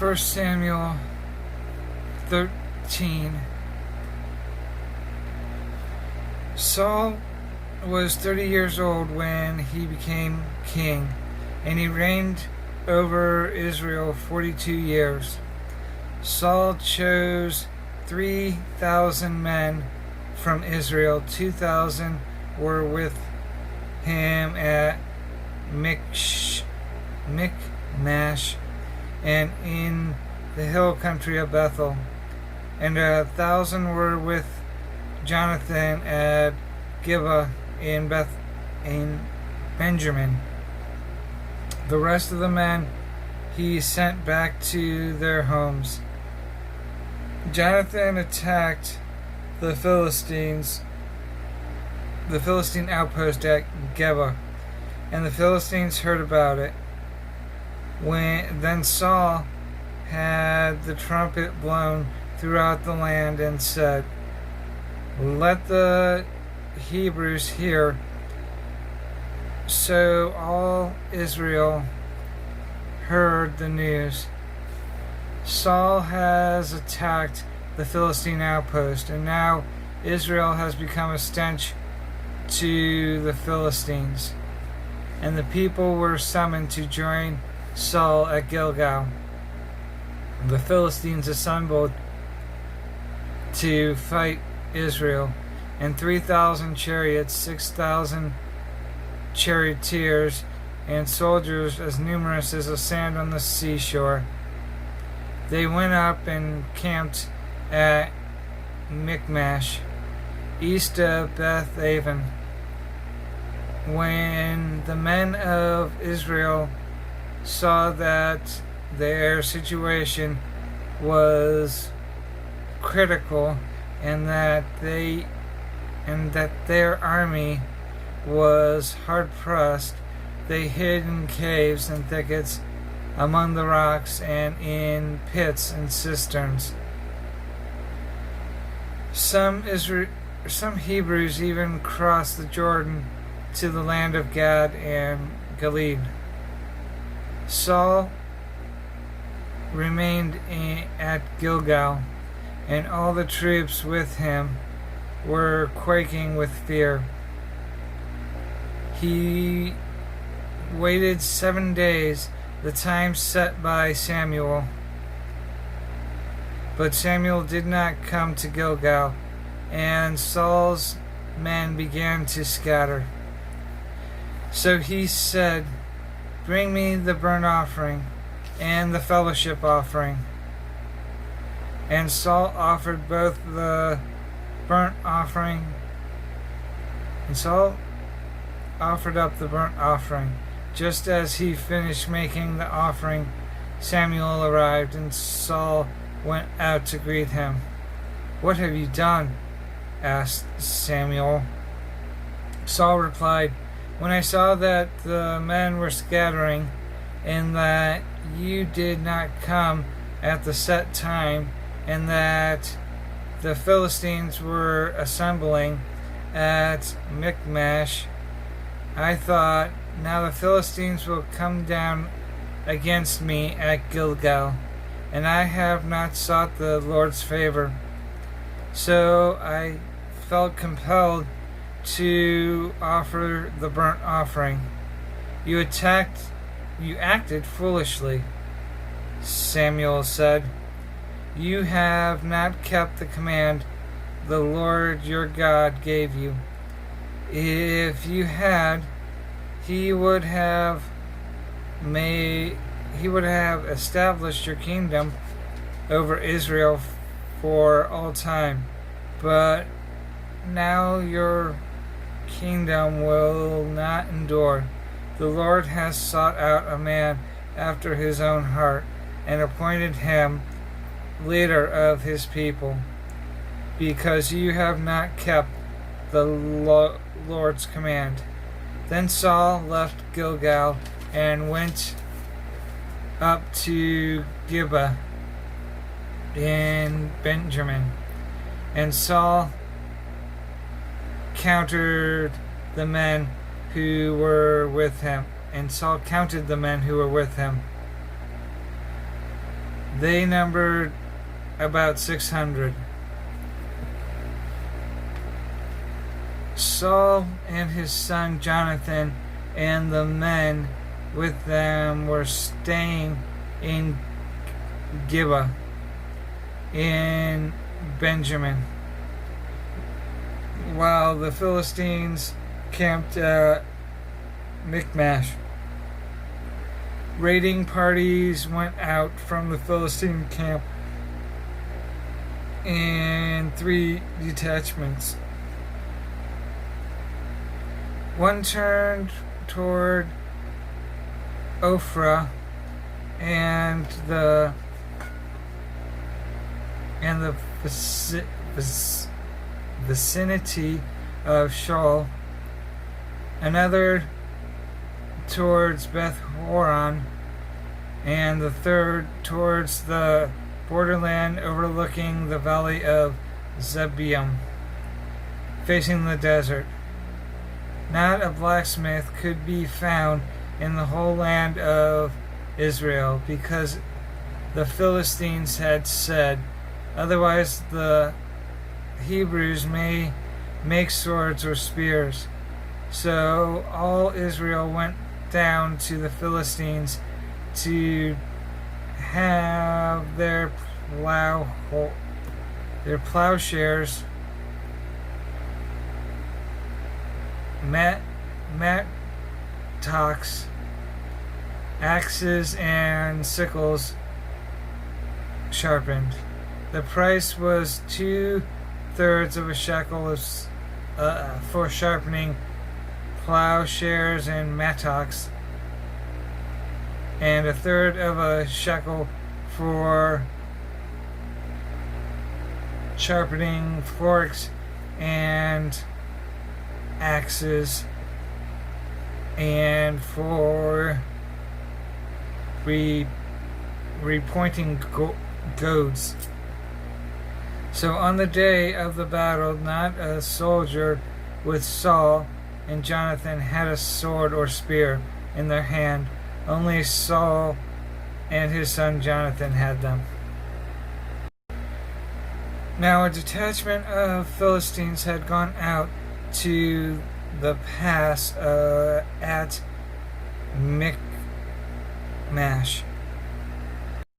1 Samuel 13. Saul was 30 years old when he became king, and he reigned over Israel 42 years. Saul chose 3,000 men from Israel. 2,000 were with him at Michmash and in the hill country of Bethel, and 1,000 were with Jonathan at Gibeah in Benjamin. The rest of the men he sent back to their homes. Jonathan attacked the Philistine outpost at Gibeah, and the Philistines heard about it. Then Saul had the trumpet blown throughout the land and said, "Let the Hebrews hear." So all Israel heard the news. Saul has attacked the Philistine outpost, and now Israel has become a stench to the Philistines. And the people were summoned to join Saul at Gilgal. The Philistines assembled to fight Israel, and 3,000 chariots, 6,000 charioteers, and soldiers as numerous as the sand on the seashore. They went up and camped at Michmash, east of Beth Aven. When the men of Israel saw that their situation was critical and that their army was hard pressed, they hid in caves and thickets, among the rocks, and in pits and cisterns. Some Hebrews even crossed the Jordan to the land of Gad and Gilead. Saul remained at Gilgal, and all the troops with him were quaking with fear. He waited 7 days, the time set by Samuel. But Samuel did not come to Gilgal, and Saul's men began to scatter. So he said, "Bring me the burnt offering and the fellowship offering." And Saul offered both the burnt offering, and Saul offered up the burnt offering. Just as he finished making the offering, Samuel arrived, and Saul went out to greet him. "What have you done?" asked Samuel. Saul replied, "When I saw that the men were scattering, and that you did not come at the set time, and that the Philistines were assembling at Michmash, I thought, now the Philistines will come down against me at Gilgal, and I have not sought the Lord's favor. So I felt compelled to offer the burnt offering. You acted foolishly." Samuel said, "You have not kept the command the Lord your God gave you. If you had, he would have established your kingdom over Israel for all time. But now your kingdom will not endure. The Lord has sought out a man after his own heart, and appointed him leader of his people, because you have not kept the Lord's command." Then Saul left Gilgal and went up to Gibeah in Benjamin. And Saul counted the men who were with him. They numbered about 600. Saul and his son Jonathan and the men with them were staying in Gibeah in Benjamin, while the Philistines camped at Michmash. Raiding parties went out from the Philistine camp in 3 detachments. One turned toward Ophrah and the vicinity of Shaul, another towards Beth Horon, and the third towards the borderland overlooking the valley of Zebulun, facing the desert. Not a blacksmith could be found in the whole land of Israel, because the Philistines had said, otherwise the Hebrews may make swords or spears. So all Israel went down to the Philistines to have their plowshares, mattocks, axes, and sickles sharpened. The price was 2/3 of a shekel for sharpening plowshares and mattocks, and 1/3 of a shekel for sharpening forks and axes, and for repointing goads. So on the day of the battle, not a soldier with Saul and Jonathan had a sword or spear in their hand. Only Saul and his son Jonathan had them. Now a detachment of Philistines had gone out to the pass at Michmash,